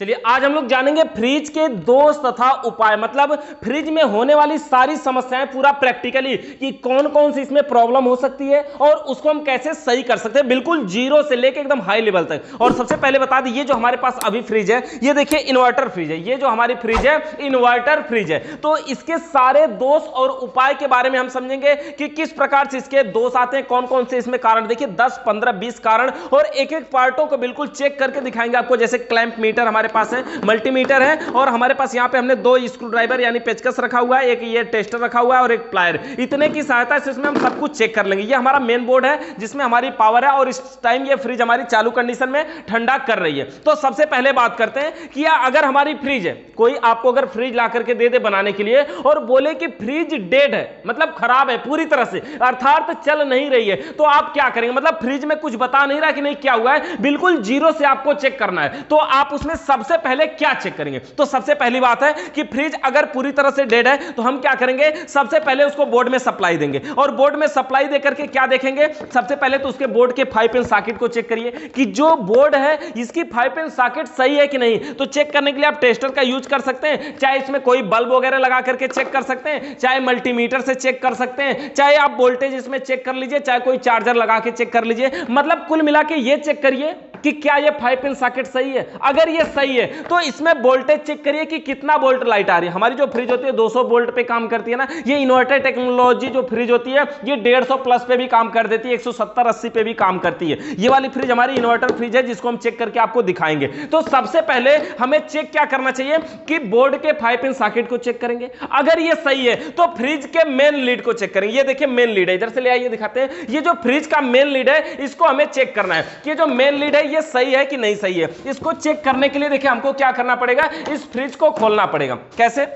चलिए आज हम लोग जानेंगे फ्रिज के दोष तथा उपाय, मतलब फ्रिज में होने वाली सारी समस्याएं पूरा प्रैक्टिकली कि कौन कौन सी इसमें प्रॉब्लम हो सकती है और उसको हम कैसे सही कर सकते हैं, बिल्कुल जीरो से लेके एकदम हाई लेवल तक। और सबसे पहले बता दें, ये जो हमारे पास अभी फ्रिज है, ये देखिए इन्वर्टर फ्रिज है। ये जो हमारी फ्रिज है इन्वर्टर फ्रिज है। तो इसके सारे दोष और उपाय के बारे में हम समझेंगे कि किस प्रकार से इसके दोष आते हैं, कौन कौन से इसमें कारण। देखिए 10, 15, 20 कारण और एक एक पार्टों को बिल्कुल चेक करके दिखाएंगे आपको। जैसे क्लैंप मीटर हमारे पास है, मल्टीमीटर है, और हमारे पास यहां पे हमने 2 स्क्रू ड्राइवर यानी पेचकस रखा हुआ है, एक ये टेस्टर रखा हुआ है और एक प्लायर। इतने की सहायता से इसमें हम सब कुछ चेक कर लेंगे। ये हमारा मेन बोर्ड है जिसमें हमारी पावर है और इस टाइम ये फ्रिज हमारी चालू कंडीशन में ठंडा कर रही है। तो सबसे पहले बात करते हैं कि अगर हमारी फ्रिज है, कोई आपको अगर फ्रिज ला करके दे दे बनाने के लिए और बोले कि फ्रिज डेड है, मतलब खराब है पूरी तरह से, अर्थात चल नहीं रही है, तो आप क्या करेंगे? मतलब फ्रिज में कुछ बता नहीं रहा कि नहीं क्या हुआ है, बिल्कुल जीरो से आपको चेक करना है। तो आप उसमें सबसे पहले क्या चेक करेंगे? तो सबसे पहली बात है कि फ्रिज अगर पूरी तरह से डेड है तो हम क्या करेंगे? सबसे पहले उसको बोर्ड में सप्लाई देंगे और बोर्ड में सप्लाई देकर के क्या देखेंगे? सबसे पहले तो उसके बोर्ड के 5 पिन सॉकेट को चेक करिए कि जो बोर्ड है इसकी 5 पिन सॉकेट सही है कि नहीं। तो चेक करने के लिए आप टेस्टर का यूज कर सकते हैं, चाहे इसमें कोई बल्ब वगैरह लगा करके चेक कर सकते हैं, चाहे मल्टीमीटर से चेक कर सकते हैं, चाहे आप वोल्टेज इसमें चेक कर लीजिए, चाहे कोई चार्जर लगा के चेक कर लीजिए। मतलब कुल मिला के ये चेक करिए कि क्या ये 5 पिन सॉकेट सही है। अगर ये सही है तो इसमें वोल्टेज चेक करिए कि कितना वोल्ट लाइट आ रही है। हमारी जो फ्रिज होती है 200 वोल्ट पे काम करती है ना, ये इन्वर्टर टेक्नोलॉजी जो फ्रिज होती है ये 150 प्लस पे भी काम कर देती है, 170, 80 पे भी काम करती है। ये वाली फ्रिज हमारी इन्वर्टर फ्रिज है जिसको हम चेक करके आपको दिखाएंगे। तो सबसे पहले हमें चेक क्या करना चाहिए कि बोर्ड के 5 पिन सॉकेट को चेक करेंगे। अगर ये सही है तो फ्रिज के मेन लीड को चेक करेंगे। ये देखिए मेन लीड है, इधर से ले आइए दिखाते हैं। ये जो फ्रिज का मेन लीड है इसको हमें चेक करना है कि जो मेन लीड है ये सही है कि नहीं सही है। इसको चेक करने के लिए देखिए हमको क्या करना पड़ेगा, इस फ्रिज को खोलना पड़ेगा। कैसे?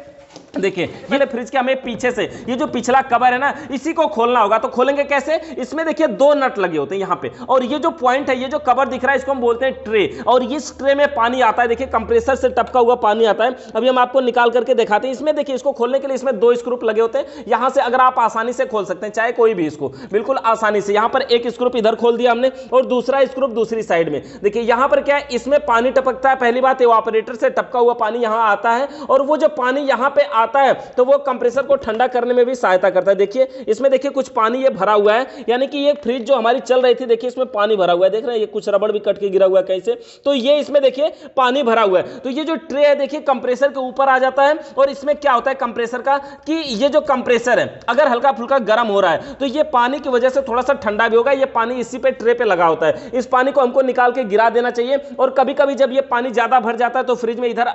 देखिए ये फ्रिज के हमें पीछे से ये जो पिछला कवर है ना इसी को खोलना होगा। तो खोलेंगे कैसे? इसमें देखिए 2 नट लगे होते हैं यहाँ पे, और ये जो पॉइंट है, ये जो कवर दिख रहा है इसको हम बोलते हैं ट्रे, और इस ट्रे में पानी आता है। देखिए कंप्रेसर से टपका हुआ पानी आता है। अभी हम आपको निकाल करके दिखाते हैं। इसमें देखिए इसको खोलने के लिए इसमें 2 स्क्रू लगे होते हैं। यहाँ से अगर आप आसानी से खोल सकते हैं, चाहे कोई भी, इसको बिल्कुल आसानी से। यहाँ पर एक स्क्रू इधर खोल दिया हमने और दूसरा स्क्रू दूसरी साइड में। देखिए यहाँ पर क्या है, इसमें पानी टपकता है। पहली बात इवापोरेटर से टपका हुआ पानी यहाँ आता है, और वो जो पानी यहाँ पे आता है तो वो कंप्रेसर को ठंडा करने में भी सहायता करता है। देखिए इसमें देखिए कुछ पानी ये भरा हुआ है, यानी कि ये फ्रिज जो हमारी चल रही थी, देखिए इसमें पानी भरा हुआ है। देख रहे हैं ये कुछ रबड़ भी कट के गिरा हुआ है कहीं से, तो ये इसमें देखिए पानी भरा हुआ है। तो ये जो ट्रे है देखिए कंप्रेसर के ऊपर आ जाता है, और इसमें क्या होता है कंप्रेसर का कि ये जो कंप्रेसर है अगर हल्का फुल्का गर्म हो रहा है तो ये पानी की वजह से थोड़ा सा ठंडा भी होगा। ये पानी इसी पे ट्रे पे लगा होता है। इस पानी को हमको निकाल के गिरा देना चाहिए। और कभी कभी जब ये पानी ज्यादा भर जाता है तो फ्रिज में इधर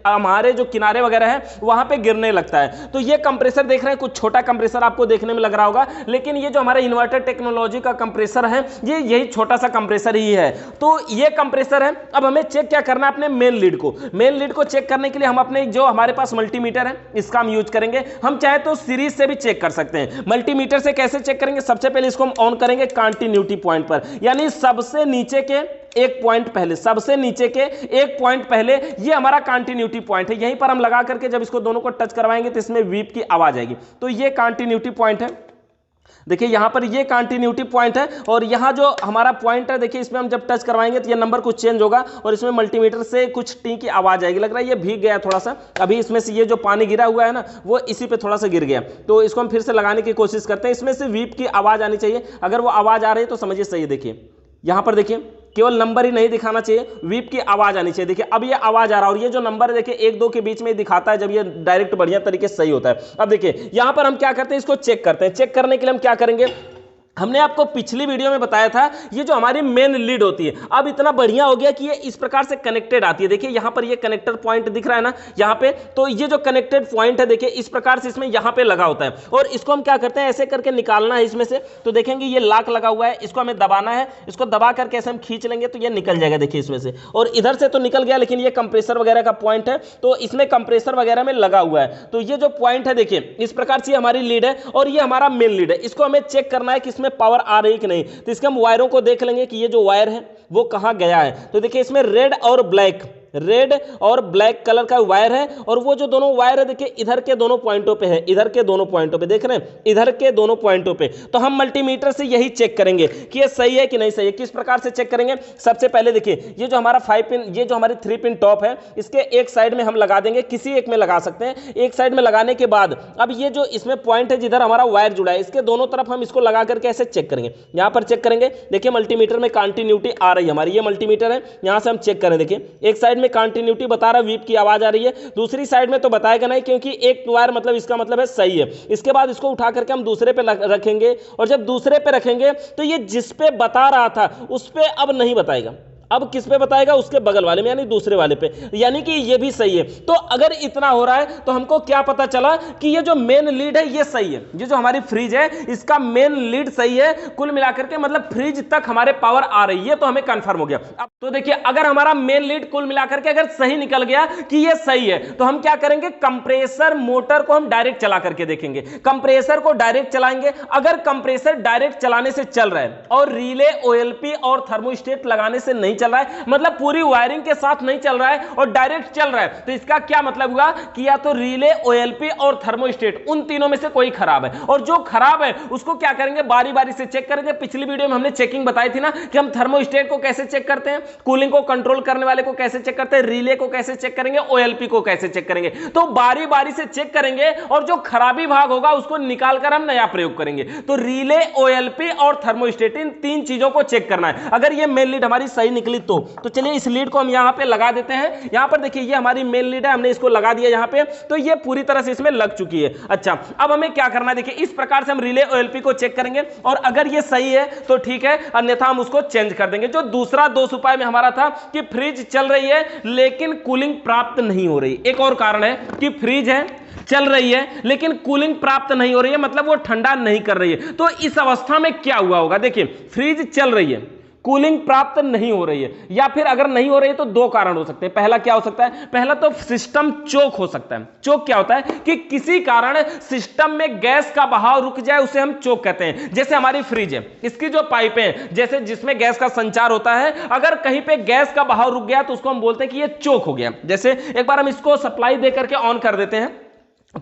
हमारे जो किनारे वगैरह है वहां पे गिरने लगता है। तो ये कंप्रेसर देख रहे हैं, कुछ छोटा कंप्रेसर आपको देखने में लग रहा होगा, लेकिन ये जो हमारा इन्वर्टर टेक्नोलॉजी का कंप्रेसर है ये यही छोटा सा कंप्रेसर ही है। तो ये कंप्रेसर है। अब हमें चेक क्या करना है? अपने मेन लीड को। मेन लीड को चेक करने के लिए हम अपने जो हमारे पास मल्टीमीटर है इसका हम यूज करेंगे। हम चाहे तो सीरीज से भी चेक कर सकते हैं। मल्टीमीटर से कैसे चेक करेंगे? सबसे पहले इसको हम ऑन करेंगे कंटिन्यूटी पॉइंट पर, यानी सबसे नीचे के एक पॉइंट पहले, सबसे नीचे के एक पॉइंट पहले ये हमारा कंटिन्यूटी पॉइंट है। यहीं पर हम लगा करके जब इसको दोनों को टच करवाएंगे तो इसमें बीप की आवाज आएगी। तो ये कंटिन्यूटी पॉइंट है। देखिए यहां पर ये कंटिन्यूटी पॉइंट है, और यहां जो हमारा पॉइंट है देखिए इसमें हम जब टच करवाएंगे तो ये नंबर कुछ चेंज होगा और इसमें मल्टीमीटर से कुछ टी की आवाज आएगी। लग रहा है ये भीग गया थोड़ा सा। अभी इसमें से ये जो पानी गिरा हुआ है ना वो इसी पे थोड़ा सा गिर गया। तो इसको हम फिर से लगाने की कोशिश करते हैं। इसमें से बीप की आवाज आनी चाहिए। अगर वो आवाज आ रही है तो समझिए सही है। देखिए यहां पर देखिए केवल नंबर ही नहीं दिखाना चाहिए, वीप की आवाज आनी चाहिए। देखिए अब ये आवाज आ रहा है, और ये जो नंबर है देखिए 1, 2 के बीच में दिखाता है जब ये डायरेक्ट बढ़िया तरीके से सही होता है। अब देखिए यहां पर हम क्या करते हैं, इसको चेक करते हैं। चेक करने के लिए हम क्या करेंगे? हमने आपको पिछली वीडियो में बताया था ये जो हमारी मेन लीड होती है अब इतना बढ़िया हो गया कि ये इस प्रकार से कनेक्टेड आती है। देखिए यहां पर ये कनेक्टर पॉइंट दिख रहा है ना यहां पे, तो ये जो कनेक्टेड पॉइंट है देखिए इस प्रकार से इसमें यहां पे लगा होता है, और इसको हम क्या करते हैं ऐसे करके निकालना है इसमें से। तो देखेंगे ये लॉक लगा हुआ है, इसको हमें दबाना है। इसको दबा करके ऐसे हम खींच लेंगे तो ये निकल जाएगा। देखिए इसमें से, और इधर से तो निकल गया, लेकिन ये कंप्रेसर वगैरह का पॉइंट है तो इसमें कंप्रेसर वगैरह में लगा हुआ है। तो ये जो पॉइंट है देखिए इस प्रकार से हमारी लीड है, और ये हमारा मेन लीड है। इसको हमें चेक करना है कि इसमें पावर आ रही नहीं। तो इसके हम वायरों को देख लेंगे कि ये जो वायर है वो कहां गया है। तो देखिए इसमें रेड और ब्लैक रेड और ब्लैक कलर का वायर है, और वो जो दोनों वायर है देखिए इधर के दोनों पॉइंटों पे है, इधर के दोनों पॉइंटों पे देख रहे हैं, इधर के दोनों पॉइंटों पे। तो हम मल्टीमीटर से यही चेक करेंगे कि ये सही है कि नहीं सही है। किस प्रकार से चेक करेंगे? सबसे पहले देखिए ये जो हमारा 5 पिन, ये जो हमारी 3 पिन टॉप है, इसके एक साइड में हम लगा देंगे, किसी एक में लगा सकते हैं। एक साइड में लगाने के बाद अब ये जो इसमें पॉइंट है जिधर हमारा वायर जुड़ा है, इसके दोनों तरफ हम इसको लगा करके ऐसे चेक करेंगे। यहां पर चेक करेंगे, देखिए मल्टीमीटर में कंटिन्यूटी आ रही है हमारी, ये मल्टीमीटर है, यहां से हम चेक करें। देखिए एक साइड में कंटिन्यूटी बता रहा है, वीप की आवाज आ रही है, दूसरी साइड में तो बताएगा नहीं, क्योंकि एक वायर मतलब इसका मतलब है सही है। इसके बाद इसको उठा करके हम दूसरे पे रखेंगे, और जब दूसरे पे रखेंगे तो ये जिस पे बता रहा था उस पे अब नहीं बताएगा, अब किस पे बताएगा? उसके बगल वाले में, यानी दूसरे वाले पे, यानी कि ये भी सही है। तो अगर इतना हो रहा है तो हमको क्या पता चला कि ये जो मेन लीड है ये सही है, ये जो हमारी फ्रिज है इसका मेन लीड सही है, कुल मिलाकर के मतलब फ्रिज तक हमारे पावर आ रही है, तो हमें कंफर्म हो गया। अब तो देखिए अगर हमारा मेन लीड कुल मिलाकर के अगर सही निकल गया कि ये सही है, तो हम क्या करेंगे? कंप्रेसर मोटर को हम डायरेक्ट चला करके देखेंगे, कंप्रेसर को डायरेक्ट चलाएंगे। अगर कंप्रेसर डायरेक्ट चलाने से चल रहा है और रिले, ओएलपी और थर्मोस्टेट लगाने से नहीं चल रहा है, मतलब पूरी वायरिंग के साथ नहीं चल रहा है और डायरेक्ट चल रहा है, तो इसका क्या मतलब हुआ कि या तो रिले, ओएलपी और थर्मोस्टेट उन तीनों में से कोई खराब है। और जो खराब है उसको क्या करेंगे? बारी बारी से चेक करेंगे। पिछली वीडियो में हमने चेकिंग बताई थी ना कि हम थर्मोस्टेट को कैसे चेक करते हैं, कूलिंग को कंट्रोल करने वाले को कैसे चेक करते हैं, रिले को कैसे चेक करेंगे, ओएलपी को कैसे चेक करेंगे। तो बारी बारी से चेक करेंगे और जो खराबी भाग होगा उसको निकालकर हम नया प्रयोग करेंगे। तो रिले, ओएलपी और थर्मोस्टेट, इन तीन चीजों को चेक करना है। अगर ये मेन लीड हमारी सही निकली तो चलिए इस लीड को हम यहां पे लगा देते हैं। यहां पर देखिए ये हमारी मेन लीड है, हमने इसको लगा दिया यहां पे, तो ये पूरी तरह से इसमें लग चुकी है। अच्छा, अब हमें क्या करना है? देखिए इस प्रकार से हम रिले, ओएलपी को चेक करेंगे और अगर ये सही है तो ठीक है, अन्यथा हम उसको चेंज कर देंगे। जो दूसरा दोष उपाय में हमारा था कि फ्रिज चल रही है लेकिन कूलिंग प्राप्त नहीं हो रही। एक और कारण है कि फ्रिज है, चल रही है लेकिन कूलिंग प्राप्त नहीं हो रही है, मतलब वो ठंडा नहीं कर रही है। तो इस अवस्था में क्या हुआ होगा? देखिए फ्रिज चल रही है, कूलिंग प्राप्त नहीं हो रही है, या फिर अगर नहीं हो रही है तो दो कारण हो सकते हैं। पहला क्या हो सकता है? पहला तो सिस्टम चोक हो सकता है। चोक क्या होता है कि किसी कारण सिस्टम में गैस का बहाव रुक जाए, उसे हम चोक कहते हैं। जैसे हमारी फ्रिज है, इसकी जो पाइपें हैं, जैसे जिसमें गैस का संचार होता है, अगर कहीं पे गैस का बहाव रुक गया तो उसको हम बोलते हैं कि ये चोक हो गया। जैसे एक बार हम इसको सप्लाई दे करके ऑन कर देते हैं,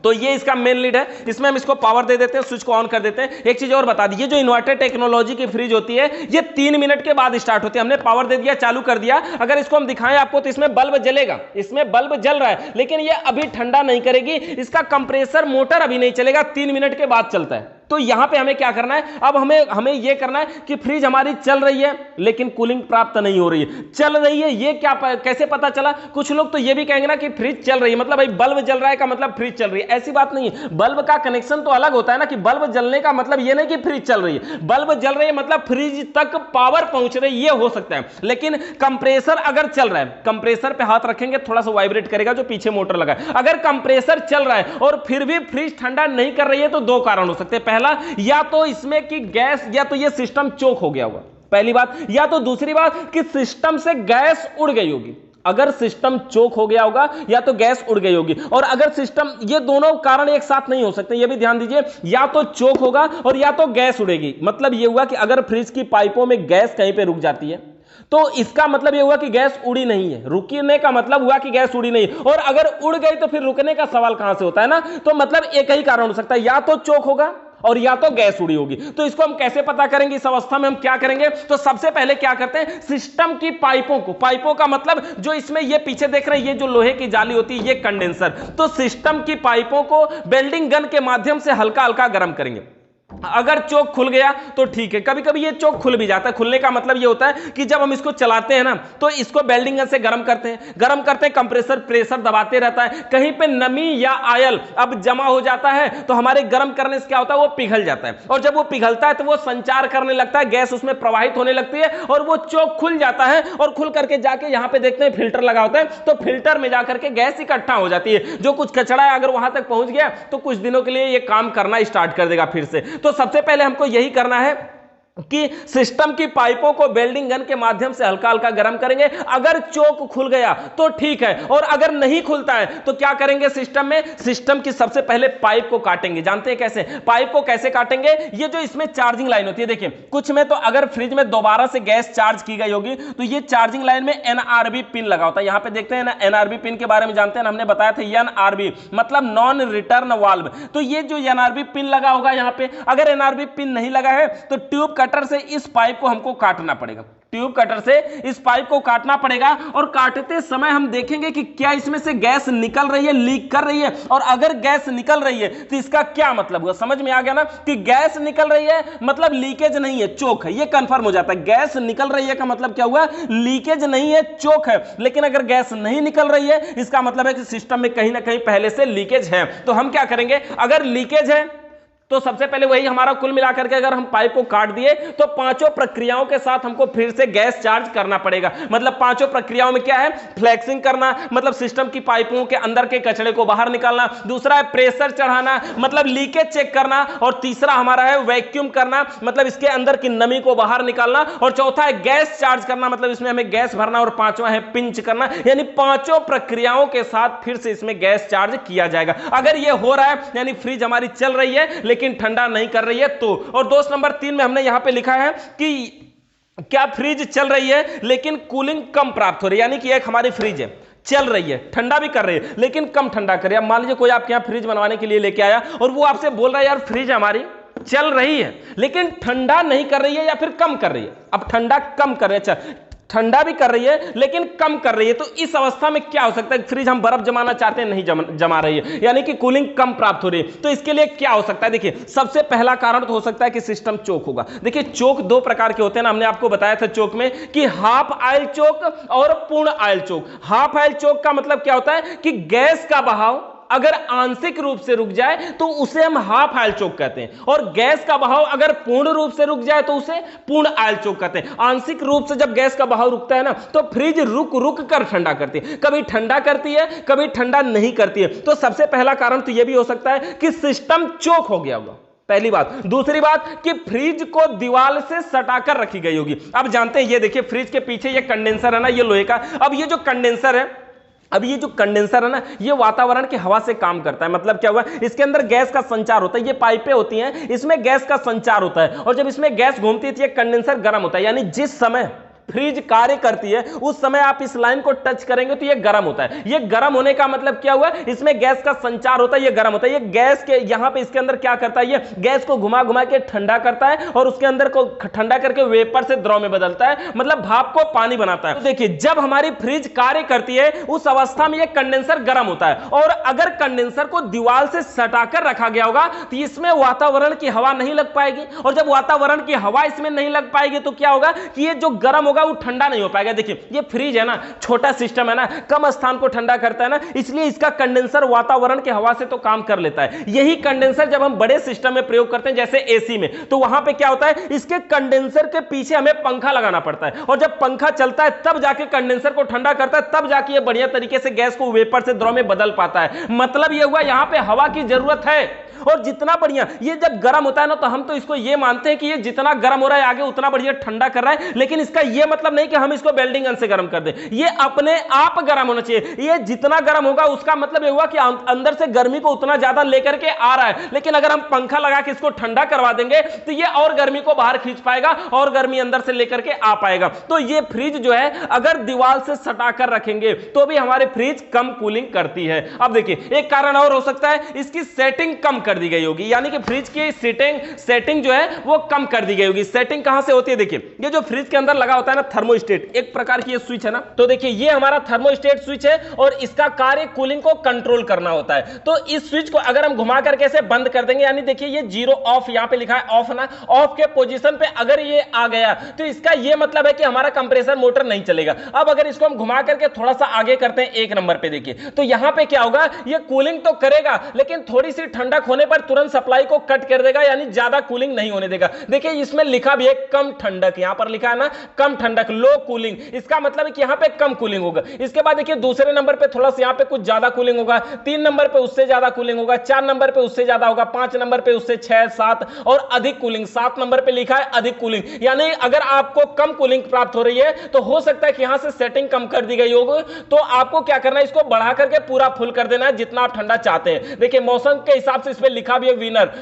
तो ये इसका मेन लीड है, इसमें हम इसको पावर दे देते हैं, स्विच को ऑन कर देते हैं। एक चीज और बता दी, ये जो इन्वर्टर टेक्नोलॉजी की फ्रिज होती है ये 3 मिनट के बाद स्टार्ट होती है। हमने पावर दे दिया, चालू कर दिया, अगर इसको हम दिखाएं आपको तो इसमें बल्ब जलेगा, इसमें बल्ब जल रहा है, लेकिन ये अभी ठंडा नहीं करेगी, इसका कंप्रेसर मोटर अभी नहीं चलेगा, 3 मिनट के बाद चलता है। तो यहां पे हमें क्या करना है? अब हमें यह करना है कि फ्रिज हमारी चल रही है लेकिन कूलिंग प्राप्त नहीं हो रही है। चल रही है ये कैसे पता चला? कुछ लोग तो ये भी कहेंगे ना कि फ्रिज चल रही है मतलब भाई बल्ब जल रहा है का मतलब फ्रिज चल रही है। ऐसी बात नहीं है, बल्ब का कनेक्शन तो अलग होता है ना, कि बल्ब जलने का मतलब ये नहीं कि फ्रिज चल रही है। बल्ब जल रही है मतलब फ्रिज तक पावर पहुंच रही है, ये हो सकता है। लेकिन कंप्रेसर अगर चल रहा है, कंप्रेसर पे हाथ रखेंगे थोड़ा सा वाइब्रेट करेगा, जो पीछे मोटर लगा है। अगर कंप्रेसर चल रहा है और फिर भी फ्रिज ठंडा नहीं कर रही है तो दो कारण हो सकते हैं। पहला, या तो इसमें कि गैस, या तो ये सिस्टम चोक हो गया होगा, पहली बात, या तो दूसरी बात कि सिस्टम से गैस उड़ गई होगी। अगर सिस्टम चोक हो गया होगा या तो गैस उड़ गई होगी, और अगर सिस्टम, ये दोनों कारण एक साथ नहीं हो सकते, ये भी ध्यान दीजिए, या तो चोक होगा और या तो गैस उड़ेगी। मतलब ये हुआ कि अगर फ्रिज की पाइपों में गैस कहीं पे रुक जाती है तो इसका मतलब यह हुआ कि गैस उड़ी नहीं है। रुकने का मतलब हुआ कि गैस उड़ी नहीं, और अगर उड़ गई तो फिर रुकने का सवाल कहां से होता है ना। तो मतलब एक ही कारण हो सकता है, या तो चोक होगा और या तो गैस उड़ी होगी। तो इसको हम कैसे पता करेंगे? इस अवस्था में हम क्या करेंगे? तो सबसे पहले क्या करते हैं, सिस्टम की पाइपों का मतलब जो इसमें ये पीछे देख रहे हैं, ये जो लोहे की जाली होती है ये कंडेंसर, तो सिस्टम की पाइपों को वेल्डिंग गन के माध्यम से हल्का हल्का गर्म करेंगे। अगर चोक खुल गया तो ठीक है, कभी कभी ये चोक खुल भी जाता है। खुलने का मतलब ये होता है कि जब हम इसको चलाते हैं ना तो इसको वेल्डिंग गन से गर्म करते हैं, कंप्रेसर प्रेशर दबाते रहता है, कहीं पे नमी या आयल अब जमा हो जाता है तो हमारे गर्म करने से क्या होता है, वो पिघल जाता है, और जब वो पिघलता है तो वो संचार करने लगता है, गैस उसमें प्रवाहित होने लगती है और वो चोक खुल जाता है, और खुल करके जाके यहां पे देखते हैं फिल्टर लगा होता है, तो फिल्टर में जाकर के गैस इकट्ठा हो जाती है। जो कुछ कचरा है अगर वहां तक पहुंच गया तो कुछ दिनों के लिए ये काम करना स्टार्ट कर देगा फिर से। तो सबसे पहले हमको यही करना है कि सिस्टम की पाइपों को वेल्डिंग गन के माध्यम से हल्का हल्का गर्म करेंगे। अगर चोक खुल गया तो ठीक है, और अगर नहीं खुलता है तो क्या करेंगे सिस्टम में, सिस्टम की सबसे पहले पाइप को काटेंगे। जानते हैं कैसे, पाइप को कैसे काटेंगे, ये जो इसमें चार्जिंग लाइन होती है, देखिए कुछ में तो अगर फ्रिज में दोबारा से गैस चार्ज की गई होगी तो ये चार्जिंग लाइन में एनआरबी पिन लगा होता है। यहां पे देखते हैं ना, एनआरबी पिन के बारे में जानते हैं ना, हमने बताया था एनआरबी मतलब नॉन रिटर्न वाल्व। तो ये जो एनआरबी पिन लगा होगा यहां पे, अगर एनआरबी पिन नहीं लगा है तो ट्यूब कटर से इस पाइप को हमको काटना पड़ेगा, ट्यूब कटर से इस पाइप को काटना पड़ेगा। और काटते समय हम देखेंगे कि क्या इसमें से गैस निकल रही है, लीक कर रही है, और अगर गैस निकल रही है तो इसका क्या मतलब हुआ, समझ में आ गया ना, कि गैस निकल रही है मतलब लीकेज नहीं है, चोक है, ये कंफर्म हो जाता है। गैस निकल रही है का मतलब क्या हुआ, लीकेज नहीं है, चोक है। लेकिन अगर गैस नहीं निकल रही है इसका मतलब है कि सिस्टम में कहीं ना कहीं पहले से लीकेज है। तो हम क्या करेंगे, अगर लीकेज है तो सबसे पहले वही हमारा कुल मिलाकर के अगर हम पाइप को काट दिए तो पांचों प्रक्रियाओं के साथ हमको फिर से गैस चार्ज करना पड़ेगा। मतलब पांचों प्रक्रियाओं में क्या है, फ्लैक्सिंग करना मतलब सिस्टम की पाइपों के अंदर के कचरे को बाहर निकालना, दूसरा है प्रेशर चढ़ाना मतलब लीकेज चेक करना, और तीसरा हमारा है वैक्यूम करना मतलब इसके अंदर की नमी को बाहर निकालना, और चौथा है गैस चार्ज करना मतलब इसमें हमें गैस भरना, और पांचवा है पिंच करना। यानी पांचों प्रक्रियाओं के साथ फिर से इसमें गैस चार्ज किया जाएगा। अगर यह हो रहा है यानी फ्रिज हमारी चल रही है लेकिन ठंडा नहीं कर रही है तो। और दोस्त नंबर 3 में हमने यहां पे लिखा है कि क्या फ्रिज चल रही है लेकिन कूलिंग कम प्राप्त हो रही है, यानी कि एक हमारी फ्रिज है चल रही है, ठंडा भी कर रही है लेकिन कम ठंडा कर रही है। अब मान लीजिए कोई आपके यहां फ्रिज बनवाने के लिए लेके आया और वो आपसे बोल रहा है यार फ्रिज हमारी चल रही है लेकिन ठंडा नहीं कर रही है या फिर कम कर रही है। अब ठंडा कम कर रही है, अच्छा ठंडा भी कर रही है लेकिन कम कर रही है, तो इस अवस्था में क्या हो सकता है, फ्रिज हम बर्फ जमाना चाहते हैं नहीं जमा रही है, यानी कि कूलिंग कम प्राप्त हो रही है। तो इसके लिए क्या हो सकता है, देखिए सबसे पहला कारण तो हो सकता है कि सिस्टम चोक होगा। देखिए चोक दो प्रकार के होते हैं ना, हमने आपको बताया था चोक में कि हाफ आयल चोक और पूर्ण आयल चोक। हाफ आयल चोक का मतलब क्या होता है कि गैस का बहाव अगर आंशिक रूप से रुक जाए तो उसे हम हाफ आयल चोक कहते हैं, और गैस का बहाव अगर पूर्ण रूप से रुक जाए तो उसे पूर्ण आयल चोक कहते हैं। आंशिक रूप से जब गैस का बहाव रुकता है ना तो फ्रिज रुक रुक कर ठंडा करती है, कभी ठंडा करती है कभी ठंडा नहीं करती है। तो सबसे पहला कारण तो यह भी हो सकता है कि सिस्टम चोक हो गया होगा, पहली बात। दूसरी बात कि फ्रिज को दीवार से सटाकर रखी गई होगी। अब जानते हैं ये देखिए फ्रिज के पीछे ये कंडेंसर है ना, ये लोहे का। अब ये जो कंडेंसर है, अब ये जो कंडेंसर है ना ये वातावरण की हवा से काम करता है। मतलब क्या हुआ, इसके अंदर गैस का संचार होता है, ये पाइपें होती हैं इसमें गैस का संचार होता है, और जब इसमें गैस घूमती है तो ये कंडेंसर गर्म होता है। यानी जिस समय फ्रिज कार्य करती है उस समय आप इस लाइन को टच करेंगे तो ये गर्म होता है। ये गर्म होने का मतलब क्या हुआ, इसमें गैस का संचार होता है, ये गर्म होता है। ये गैस के यहां पे इसके अंदर क्या करता है, ये गैस को घुमा घुमा के ठंडा करता है और उसके अंदर को ठंडा करके वेपर से द्रव में बदलता है, मतलब भाप को पानी बनाता है। तो देखिए जब हमारी फ्रिज कार्य करती है उस अवस्था में ये कंडेंसर गर्म होता है, और अगर कंडेंसर को दीवार से सटाकर रखा गया होगा तो इसमें वातावरण की हवा नहीं लग पाएगी, और जब वातावरण की हवा इसमें नहीं लग पाएगी तो क्या होगा कि ये जो गर्म वो ठंडा नहीं हो पाएगा। देखिए ये फ्रिज है ना, छोटा सिस्टम है ना, कम स्थान को ठंडा करता है ना, इसलिए इसका कंडेंसर वातावरण की हवा से तो काम कर लेता है। यही कंडेंसर जब हम बड़े सिस्टम में प्रयोग करते हैं जैसे एसी में, तो वहां पे क्या होता है, इसके कंडेंसर के पीछे हमें पंखा लगाना पड़ता है, और जब पंखा चलता है तब जाके कंडेंसर को ठंडा करता है, तब जाके ये बढ़िया तरीके से गैस को वेपर से द्रव में बदल पाता है। मतलब ये हुआ यहां पे हवा की जरूरत है, और जितना बढ़िया ये जब गर्म होता है ना तो हम तो इसको ये मानते हैं कि ये जितना गर्म हो रहा है आगे उतना बढ़िया ठंडा कर रहा है, लेकिन इसका ये मतलब नहीं कि हम इसको वेल्डिंग गन से गर्म कर दें। ये अपने आप गर्म होना चाहिए। ये जितना गर्म होगा उसका मतलब ये हुआ कि अंदर से गर्मी को उतना ज्यादा लेकर के आ रहा है, लेकिन अगर हम पंखा लगा के इसको ठंडा करवा देंगे तो ये और गर्मी को बाहर खींच पाएगा और गर्मी अंदर से लेकर के आ पाएगा। तो ये फ्रिज जो है अगर दीवार से सटाकर रखेंगे तो भी हमारे फ्रिज कम कूलिंग करती है। अब देखिए एक कारण और हो सकता है, इसकी सेटिंग कम कर दी गई होगी, यानी कि फ्रिज की सेटिंग जो है वो कम कर दी गई होगी। सेटिंग कहां से होती है, देखिए ये जो फ्रिज के अंदर लगा होता है ना थर्मोस्टेट, एक प्रकार की ये स्विच है ना, तो देखिए ये हमारा थर्मोस्टेट स्विच है और इसका कार्य कूलिंग को कंट्रोल करना होता है। तो इस स्विच को अगर हम घुमा करके ऐसे बंद कर देंगे, यानी देखिए ये जीरो ऑफ यहां पे लिखा है ऑफ ना, ऑफ के पोजीशन पे अगर ये आ गया तो इसका ये मतलब है कि हमारा कंप्रेसर मोटर नहीं चलेगा। अब अगर इसको हम घुमा करके थोड़ा सा आगे करते हैं 1 नंबर पे, देखिए तो यहां पे क्या होगा, ये कूलिंग तो करेगा लेकिन थोड़ी सी ठंडक होने पर तुरंत सप्लाई को कट कर देगा, यानी ज्यादा कूलिंग नहीं होने देगा। देखिए इसमें लिखा भी है कम ठंडक, यहां पर लिखा है ना कम ठंडक, लो कूलिंग, इसका मतलब है कि यहां पे कम कूलिंग होगा। इसके बाद देखिए दूसरे नंबर पे थोड़ा सा यहां पे कुछ ज्यादा कूलिंग होगा, 3 नंबर पे उससे ज्यादा कूलिंग होगा, 4 नंबर पे उससे ज्यादा होगा, 5 नंबर पे उससे 6, 7 और अधिक कूलिंग, 7 नंबर पे लिखा है अधिक कूलिंग। यानी अगर आपको कम कूलिंग प्राप्त हो रही है तो हो सकता है कि यहां से सेटिंग कम कर दी गई हो, तो आपको क्या करना है, इसको बढ़ा करके पूरा फुल कर देना है जितना आप ठंडा चाहते हैं। देखिए मौसम के हिसाब से इसमें लिखा भी है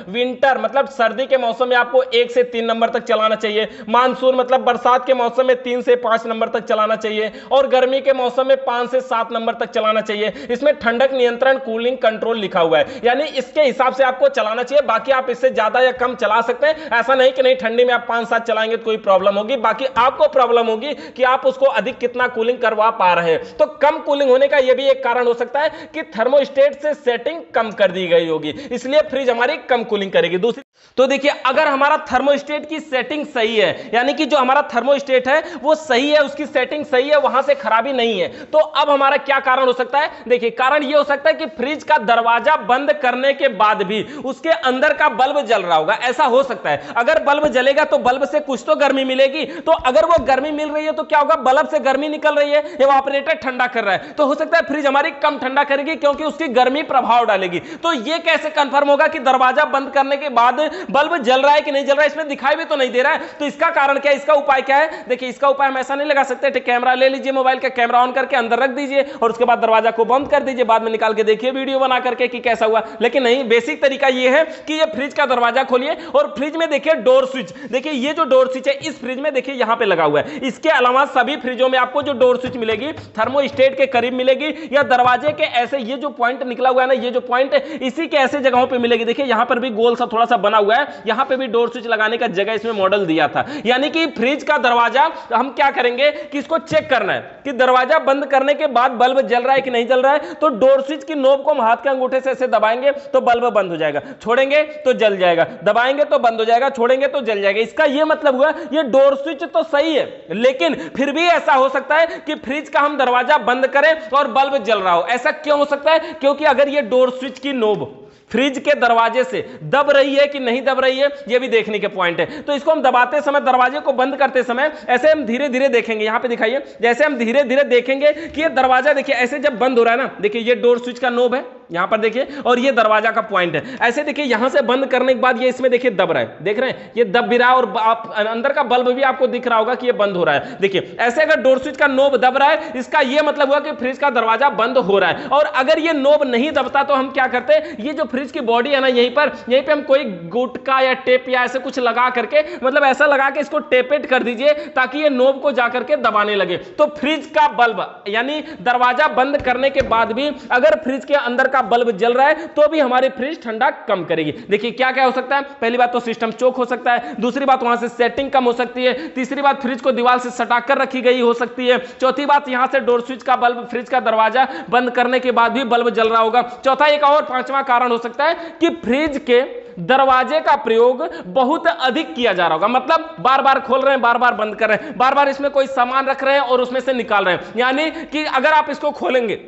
विंटर मतलब सर्दी के मौसम में आपको 1 से 3 नंबर तक चलाना चाहिए, मानसून मतलब बरसात के मौसम में 3 से 5 नंबर तक चलाना चाहिए, और गर्मी के मौसम में 5 से 7 नंबर तक चलाना चाहिए। इसमें ठंडक नियंत्रण कूलिंग कंट्रोल लिखा हुआ है, यानी इसके हिसाब से आपको चलाना चाहिए। बाकी आप इससे ज्यादा या कम चला सकते हैं, ऐसा नहीं कि नहीं ठंडी में आप 5-7 चलाएंगे तो कोई प्रॉब्लम होगी, बाकी आपको प्रॉब्लम होगी कि आप उसको अधिक कितना कूलिंग करवा पा रहे हैं। तो कम कूलिंग होने का यह भी एक कारण हो सकता है कि थर्मोस्टेट से सेटिंग कम कर दी गई होगी, इसलिए फ्रिज हमारी कम कूलिंग करेगी। दूसरी तो देखिए अगर हमारा थर्मोस्टेट की सेटिंग सही है, यानी कि जो हमारा थर्मोस्टेट है वो सही है, उसकी सेटिंग सही है, वहां से खराबी नहीं है, तो अब हमारा क्या कारण हो सकता है? देखिए कारण ये हो सकता है कि फ्रिज का दरवाजा बंद करने के बाद भी उसके अंदर का बल्ब जल रहा होगा, ऐसा हो सकता है। अगर बल्ब जलेगा तो बल्ब से कुछ तो गर्मी मिलेगी, तो अगर वो गर्मी मिल रही है तो क्या होगा, बल्ब से गर्मी निकल रही है, इवेपोरेटर ठंडा कर रहा है, तो हो सकता है फ्रिज हमारी कम ठंडा करेगी क्योंकि उसकी गर्मी प्रभाव डालेगी। तो ये कैसे कंफर्म होगा कि दरवाजा बंद करने के बाद बल्ब जल रहा है कि नहीं जल रहा है? इसमें दिखाई भी तो नहीं दे रहा है, तो इसका कारण क्या है, इसका उपाय क्या है? देखिए इसका उपाय हम ऐसा नहीं लगा सकते, कैमरा ले लीजिए, मोबाइल का कैमरा ऑन करके अंदर रख दीजिए और उसके बाद दरवाजा को बंद कर दीजिए, बाद में निकाल के देखिए वीडियो बना करके कि कैसा हुआ। लेकिन नहीं, बेसिक तरीका ये है कि ये फ्रिज का दरवाजा खोलिए और फ्रिज में देखिए डोर स्विच, देखिए ये जो डोर स्विच है इस फ्रिज में देखिए यहां पे लगा हुआ है। इसके अलावा सभी फ्रिजों में आपको जो डोर स्विच मिलेगी थर्मोस्टेट के करीब मिलेगी, या दरवाजे के ऐसे ये जो पॉइंट निकला हुआ है ना, ये जो पॉइंट इसी के ऐसे जगहों पे मिलेगी। देखिए यहां पर भी गोल सा थोड़ा सा बना हुआ है, यहां पे भी डोर स्विच लगाने का जगह इसमें मॉडल दिया था। यानी कि फ्रिज का दरवाजा हम क्या करेंगे कि इसको चेक करना है कि दरवाजा बंद करने के बाद बल्ब जल रहा है कि नहीं जल रहा है, तो डोर स्विच की नोब को हम हाथ के अंगूठे से ऐसे दबाएंगे तो बल्ब बंद हो जाएगा, छोड़ेंगे तो जल जाएगा, दबाएंगे तो बंद हो जाएगा, छोड़ेंगे तो जल जाएगा। इसका यह मतलब हुआ ये डोर स्विच तो सही है, लेकिन फिर भी ऐसा हो सकता है कि फ्रिज का हम दरवाजा बंद करें और बल्ब जल रहा हो। ऐसा क्यों हो सकता है? क्योंकि अगर ये डोर स्विच की नोब फ्रिज के दरवाजे से दब रही है कि नहीं दब रही है, यह भी देखने के पॉइंट है। तो इसको हम दबाते समय, दरवाजे को बंद करते समय ऐसे हम धीरे धीरे देखेंगे, यहां पे दिखाइए, जैसे हम धीरे धीरे देखेंगे कि ये दरवाजा देखिए ऐसे जब बंद हो रहा है ना, देखिए ये डोर स्विच का नोब है यहां पर देखिए, और ये दरवाजा का पॉइंट है। ऐसे देखिए यहां से बंद करने के बाद ये इसमें देखिए दब रहा है, देख रहे हैं ये दब भी रहा है, और आप अंदर का बल्ब भी आपको दिख रहा होगा कि ये बंद हो रहा है। देखिए ऐसे अगर डोर स्विच का नोब दब रहा है, इसका यह मतलब हुआ कि फ्रिज का दरवाजा बंद हो रहा है। और अगर ये नोब नहीं दबता तो हम क्या करते हैं, ये जो फ्रिज की बॉडी है ना, यहीं पे हम कोई गुटका या टेप या ऐसे कुछ लगा करके, मतलब ऐसा लगा के इसको टेपेट कर दीजिए ताकि ये नोब को जाकर के दबाने लगे। तो फ्रिज का बल्ब यानी दरवाजा बंद करने के बाद भी अगर फ्रिज के अंदर का बल्ब जल रहा है तो भी हमारी फ्रिज ठंडा कम करेगी। देखिए क्या क्या हो सकता है, पहली बात तो सिस्टम चोक हो सकता है, दूसरी बात वहां से सेटिंग कम हो सकती है, तीसरी बात फ्रिज को दीवार से सटाकर रखी गई हो सकती है, चौथी बात यहां से डोर स्विच का बल्ब फ्रिज का दरवाजा बंद करने के बाद भी बल्ब जल रहा होगा, चौथा एक और पांचवा कारण हो सकता है कि फ्रिज के दरवाजे का प्रयोग बहुत अधिक किया जा रहा होगा, मतलब बार बार खोल रहे हैं, बार बार बंद कर रहे हैं, बार बार इसमें कोई सामान रख रहे हैं और उसमें से निकाल रहे हैं। यानी कि अगर आप इसको खोलेंगे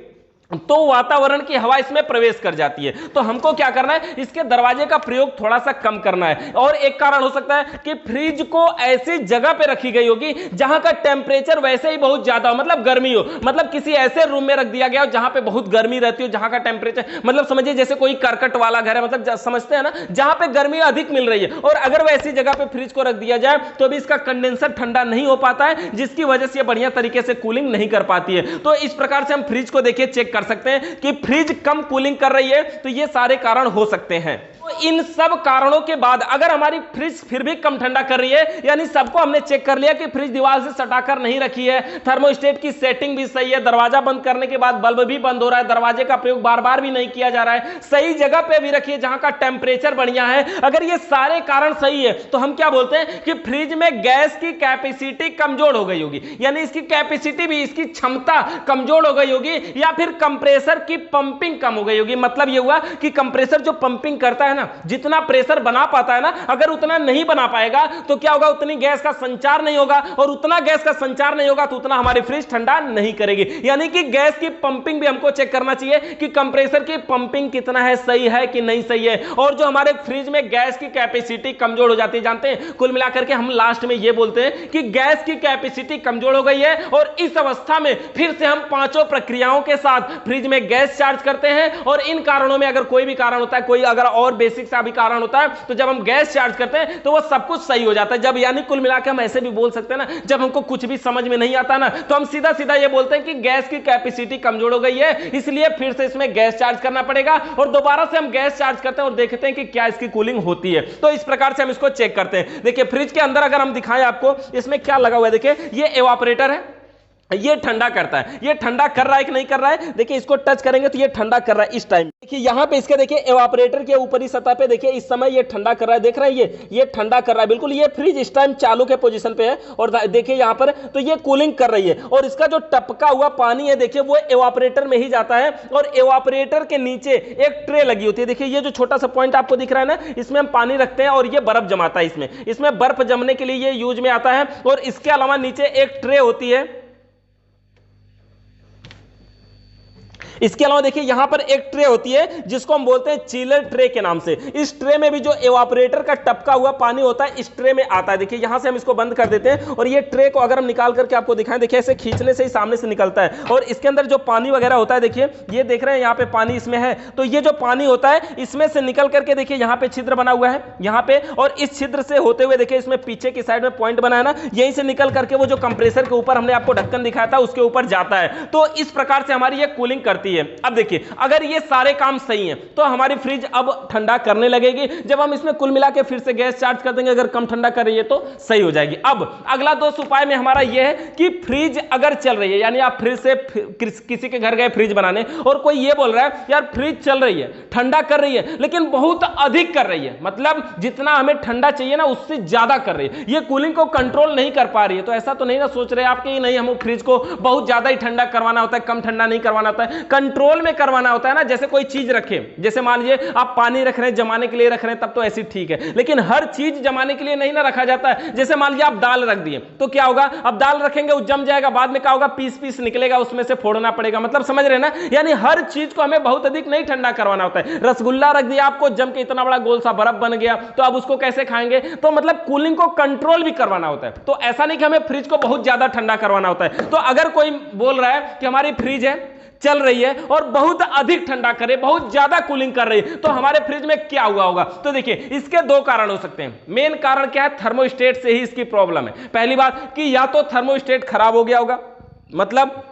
तो वातावरण की हवा इसमें प्रवेश कर जाती है। तो हमको क्या करना है, इसके दरवाजे का प्रयोग थोड़ा सा कम करना है। और एक कारण हो सकता है कि फ्रिज को ऐसी जगह पे रखी गई होगी जहां का टेम्परेचर वैसे ही बहुत ज्यादा हो, मतलब गर्मी हो, मतलब किसी ऐसे रूम में रख दिया गया हो जहां पे बहुत गर्मी रहती हो, जहां का टेम्परेचर मतलब समझिए जैसे कोई करकट वाला घर है, मतलब समझते हैं ना, जहां पे गर्मी अधिक मिल रही है, और अगर वैसी जगह पे फ्रिज को रख दिया जाए तो भी इसका कंडेंसर ठंडा नहीं हो पाता है, जिसकी वजह से बढ़िया तरीके से कूलिंग नहीं कर पाती है। तो इस प्रकार से हम फ्रिज को देखिए चेक कर सकते हैं कि फ्रिज कम कूलिंग कर रही है, तो ये सारे कारण हो सकते हैं। तो इन सब कारणों के बाद अगर हमारी फ्रिज फिर भी कम ठंडा कर रही है, यानी सबको हमने चेक कर लिया कि फ्रिज दीवार से सटाकर नहीं रखी है, थर्मोस्टेट की सेटिंग भी सही है, दरवाजा बंद करने के बाद बल्ब भी बंद हो रहा है, दरवाजे का प्रयोग बार बार भी नहीं किया जा रहा है, सही जगह पे भी रखिए जहां का टेम्परेचर बढ़िया है, अगर ये सारे कारण सही है तो हम क्या बोलते हैं कि फ्रिज में गैस की कैपेसिटी कमजोर हो गई होगी, यानी इसकी कैपेसिटी भी, इसकी क्षमता कमजोर हो गई होगी, या फिर कंप्रेसर की पंपिंग कम हो गई होगी। मतलब ये हुआ कि कंप्रेसर जो पंपिंग करता है ना, जितना प्रेशर बना पाता है ना, अगर उतना नहीं बना पाएगा तो क्या होगा, उतनी गैस का संचार नहीं होगा, और उतना गैस का संचार नहीं होगा तो उतना हमारी फ्रिज ठंडा नहीं करेगी। यानी कि गैस की पंपिंग भी हमको चेक करना चाहिए कि कंप्रेसर की पंपिंग कितना है, सही है कि नहीं सही है। और जो हमारे फ्रिज में गैस की कैपेसिटी कमजोर हो जाती है, जानते हैं कुल मिलाकर के हम लास्ट में यह बोलते हैं कि गैस की कैपेसिटी कमजोर हो गई है, और इस अवस्था में फिर से हम पांचों प्रक्रियाओं के साथ फ्रिज में गैस चार्ज करते हैं। और इन कारणों में अगर कोई भी कारण होता है, कोई अगर और बेसिक सा भी कारण होता है, तो जब हम गैस चार्ज करते हैं तो वो सब कुछ सही हो जाता है। जब यानी कुल मिलाकर हम ऐसे भी बोल सकते हैं ना, जब हमको कुछ भी समझ में नहीं आता ना, तो हम सीधा सीधा ये बोलते हैं कि गैस की कैपेसिटी कमजोर हो गई है, इसलिए फिर से इसमें गैस चार्ज करना पड़ेगा, और दोबारा से हम गैस चार्ज करते हैं और देखते हैं कि क्या इसकी कूलिंग होती है। तो इस प्रकार से हम इसको चेक करते हैं। देखिए फ्रिज के अंदर अगर हम दिखाएं आपको, इसमें क्या लगा हुआ है, देखिए ये एवापोरेटर है, ये ठंडा करता है। ये ठंडा कर रहा है कि नहीं कर रहा है, देखिए इसको टच करेंगे तो ये ठंडा कर रहा है इस टाइम। देखिए यहां पे इसके देखिए एवापोरेटर के ऊपरी सतह पे देखिए इस समय ये ठंडा कर रहा है, देख रहे हैं ये ठंडा कर रहा है बिल्कुल। ये फ्रिज इस टाइम चालू के पोजीशन पे है, और देखिए यहां पर तो ये कूलिंग कर रही है, और इसका जो टपका हुआ पानी है देखिए वो एवापोरेटर में ही जाता है, और एवापोरेटर के नीचे एक ट्रे लगी होती है। देखिए ये जो छोटा सा पॉइंट आपको दिख रहा है ना, इसमें हम पानी रखते हैं और ये बर्फ जमाता है, इसमें बर्फ जमने के लिए ये यूज में आता है। और इसके अलावा नीचे एक ट्रे होती है, इसके अलावा देखिए यहां पर एक ट्रे होती है जिसको हम बोलते हैं चिलर ट्रे के नाम से। इस ट्रे में भी जो एवापोरेटर का टपका हुआ पानी होता है इस ट्रे में आता है। देखिए यहां से हम इसको बंद कर देते हैं, और ये ट्रे को अगर हम निकाल करके आपको दिखाएं, देखिए ऐसे खींचने से ही सामने से निकलता है, और इसके अंदर जो पानी वगैरह होता है, देखिए ये देख रहे हैं यहां पे पानी इसमें है, तो ये जो पानी होता है इसमें से निकल करके देखिए यहां पे छिद्र बना हुआ है यहां पे, और इस छिद्र से होते हुए देखिए इसमें पीछे की साइड में पॉइंट बना है ना, यहीं से निकल करके वो जो कंप्रेसर के ऊपर हमने आपको ढक्कन दिखाया था उसके ऊपर जाता है। तो इस प्रकार से हमारी ये कूलिंग करती है। अब देखिए अगर ये सारे काम सही हैं तो हमारी फ्रिज अब ठंडा करने लगेगी। जब हम इसमें कुल मिला के फिर से गैस चार्ज कर देंगे, अगर कम ठंडा कर रही है तो सही हो जाएगी। अब अगला दोस्त उपाय में हमारा यह है कि फ्रिज अगर चल रही है, यानी आप फ्रिज से किसी के घर गए फ्रिज बनाने, और कोई ये बोल रहा है यार फ्रिज चल रही है, ठंडा कर रही है, लेकिन बहुत अधिक कर रही है, मतलब जितना हमें ठंडा चाहिए ना उससे ज्यादा कर रही है, ये कूलिंग को कंट्रोल नहीं कर पा रही है। तो ऐसा तो नहीं ना सोच रहे आप कि नहीं हम फ्रिज को बहुत ज्यादा ही ठंडा करवाना होता है, कम ठंडा नहीं करवाना होता है, कंट्रोल में करवाना होता है ना। जैसे कोई चीज रखे, जैसे मान लीजिए आप पानी रख रहे हैं, जमाने के लिए रख रहे हैं, तब तो ऐसी ठीक है, लेकिन हर चीज जमाने के लिए नहीं ना रखा जाता है। जैसे मान लीजिए आप दाल रख दिए तो क्या होगा, अब दाल रखेंगे वो जम जाएगा, बाद में क्या होगा, पीस पीस निकलेगा, उसमें से फोड़ना पड़ेगा, मतलब समझ रहे ना। यानी हर चीज को हमें बहुत अधिक नहीं ठंडा करवाना होता है। रसगुल्ला रख दिया आपको, जम के इतना बड़ा गोल सा बर्फ बन गया, तो अब उसको कैसे खाएंगे, तो मतलब कूलिंग को कंट्रोल भी करवाना होता है। तो ऐसा नहीं कि हमें फ्रिज को बहुत ज्यादा ठंडा करवाना होता है। तो अगर कोई बोल रहा है कि हमारी फ्रिज है चल रही है और बहुत अधिक ठंडा करे, बहुत ज्यादा कूलिंग कर रही है, तो हमारे फ्रिज में क्या हुआ होगा, तो देखिए इसके दो कारण हो सकते हैं। मेन कारण क्या है, थर्मोस्टेट से ही इसकी प्रॉब्लम है। पहली बात कि या तो थर्मोस्टेट खराब हो गया होगा, मतलब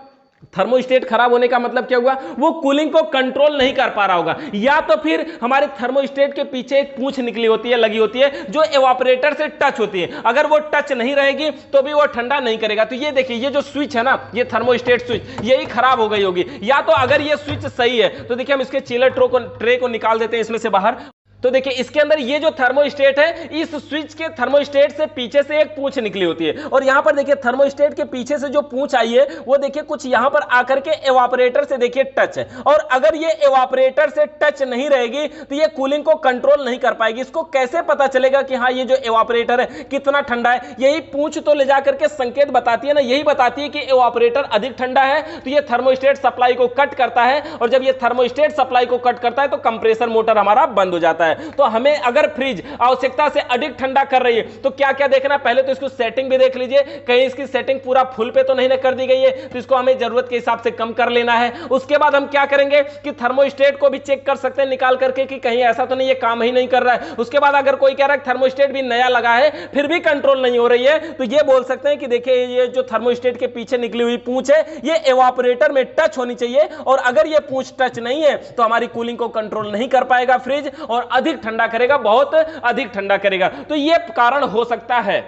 थर्मोस्टेट खराब होने का मतलब क्या हुआ, वो कूलिंग को कंट्रोल नहीं कर पा रहा होगा, या तो फिर हमारे थर्मोस्टेट के पीछे एक पूंछ निकली होती है, लगी होती है, जो एवापोरेटर से टच होती है। अगर वो टच नहीं रहेगी तो भी वो ठंडा नहीं करेगा। तो ये देखिए ये जो स्विच है ना, ये थर्मोस्टेट स्विच, यही खराब हो गई होगी। या तो अगर ये स्विच सही है तो देखिए हम इसके चिलर ट्रे को निकाल देते हैं इसमें से बाहर। तो देखिए इसके अंदर ये जो थर्मोस्टेट है, इस स्विच के थर्मोस्टेट से पीछे से एक पूंछ निकली होती है, और यहां पर देखिए थर्मोस्टेट के पीछे से जो पूंछ आई है वो देखिए कुछ यहां पर आकर के एवापोरेटर से देखिए टच है। और अगर ये एवापोरेटर से टच नहीं रहेगी तो ये कूलिंग को कंट्रोल नहीं कर पाएगी। इसको कैसे पता चलेगा कि हाँ ये जो एवापोरेटर है कितना ठंडा है, यही पूंछ तो ले जाकर के संकेत बताती है ना, यही बताती है कि एवापोरेटर अधिक ठंडा है, तो ये थर्मोस्टेट सप्लाई को कट करता है, और जब ये थर्मोस्टेट सप्लाई को कट करता है तो कंप्रेसर मोटर हमारा बंद हो जाता है। तो हमें अगर फ्रिज आवश्यकता से अधिक ठंडा कर रही है तो क्या क्या देखना है, पहले तो इसको सेटिंग भी देख लीजिए, कहीं इसकी सेटिंग पूरा फुल पे तो नहीं ना कर दी गई है, तो इसको हमें जरूरत के हिसाब से कम कर लेना है। उसके बाद हम क्या करेंगे कि थर्मोस्टेट को भी चेक कर सकते हैं निकाल करके कि कहीं ऐसा तो नहीं ये काम ही नहीं कर रहा है। उसके बाद अगर कोई कह रहा है थर्मोस्टेट भी नया लगा है फिर भी कंट्रोल नहीं हो रही है, तो ये बोल सकते हैं कि देखिए ये जो थर्मोस्टेट के पीछे निकली हुई पूंछ है ये एवापोरेटर में टच होनी चाहिए, और अगर ये पूंछ टच नहीं है तो हमारी कूलिंग को कंट्रोल नहीं कर पाएगा फ्रिज, और अधिक ठंडा करेगा, बहुत अधिक ठंडा करेगा। तो यह कारण हो सकता है।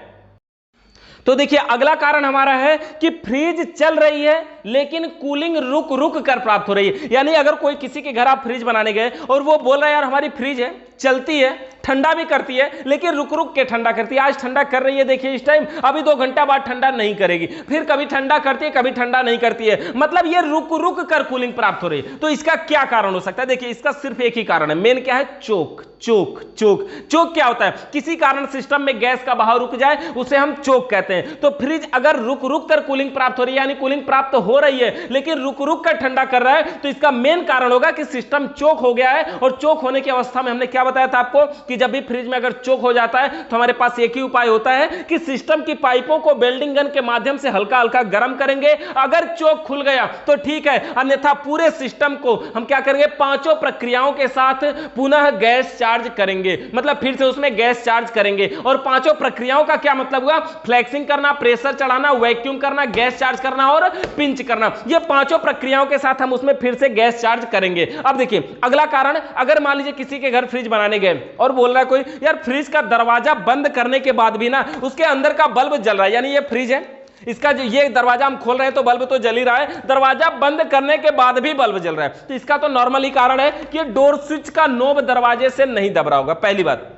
तो देखिए अगला कारण हमारा है कि फ्रिज चल रही है लेकिन कूलिंग रुक रुक कर प्राप्त हो रही है। यानी अगर कोई किसी के घर आप फ्रिज बनाने गए और वो बोल रहा है यार हमारी फ्रिज है, चलती है, ठंडा भी करती है लेकिन रुक रुक के ठंडा करती है, आज ठंडा कर रही है देखिए इस टाइम, अभी 2 घंटा बाद ठंडा नहीं करेगी, फिर कभी ठंडा करती है कभी ठंडा नहीं करती है, मतलब ये रुक रुक कर कूलिंग प्राप्त हो रही है। तो इसका क्या कारण हो सकता है? देखिए इसका सिर्फ एक ही कारण है, मेन क्या है? चोक। चोक चोक चोक क्या होता है? किसी कारण सिस्टम में गैस का बहाव रुक जाए उसे हम चोक कहते हैं। तो फ्रिज अगर रुक रुक कर कूलिंग प्राप्त हो रही है यानी कूलिंग प्राप्त हो रही है लेकिन रुक रुक कर ठंडा कर रहा है, तो इसका मेन कारण होगा कि सिस्टम चोक हो गया है। और चोक होने की अवस्था में हमने क्या बताया था आपको कि जब भी फ्रिज में अगर चोक हो जाता है तो हमारे पास एक ही उपाय होता है कि सिस्टम की पाइपों को वेल्डिंग गन के माध्यम से हल्का हल्का गर्म करेंगे। अगर चोक खुल गया तो ठीक है, अन्यथा पूरे सिस्टम को हम क्या करेंगे? 5 प्रक्रियाओं के साथ पुनः गैस चार्ज करेंगे, मतलब फिर से उसमें गैस चार्ज करेंगे। और 5 प्रक्रियाओं का क्या मतलब हुआ? फ्लेक्सिंग करना, प्रेशर चढ़ाना, वैक्यूम करना, गैस चार्ज करना और पिंच करना। ये 5 प्रक्रियाओं के साथ हम उसमें फिर से गैस चार्ज करेंगे। अब देखिए अगला कारण, अगर मान लीजिए किसी के घर फ्रिज बनाने गए और बोल रहा है कोई यार फ्रिज का दरवाजा बंद करने के बाद भी ना उसके अंदर का बल्ब जल रहा है, यानी ये फ्रिज है, इसका जो ये दरवाजा हम खोल रहे हैं तो बल्ब तो जल ही रहा है, दरवाजा बंद करने के बाद भी बल्ब जल रहा है, तो इसका तो नॉर्मली कारण है कि डोर स्विच का नोब दरवाजे से नहीं दब रहा होगा। पहली बात।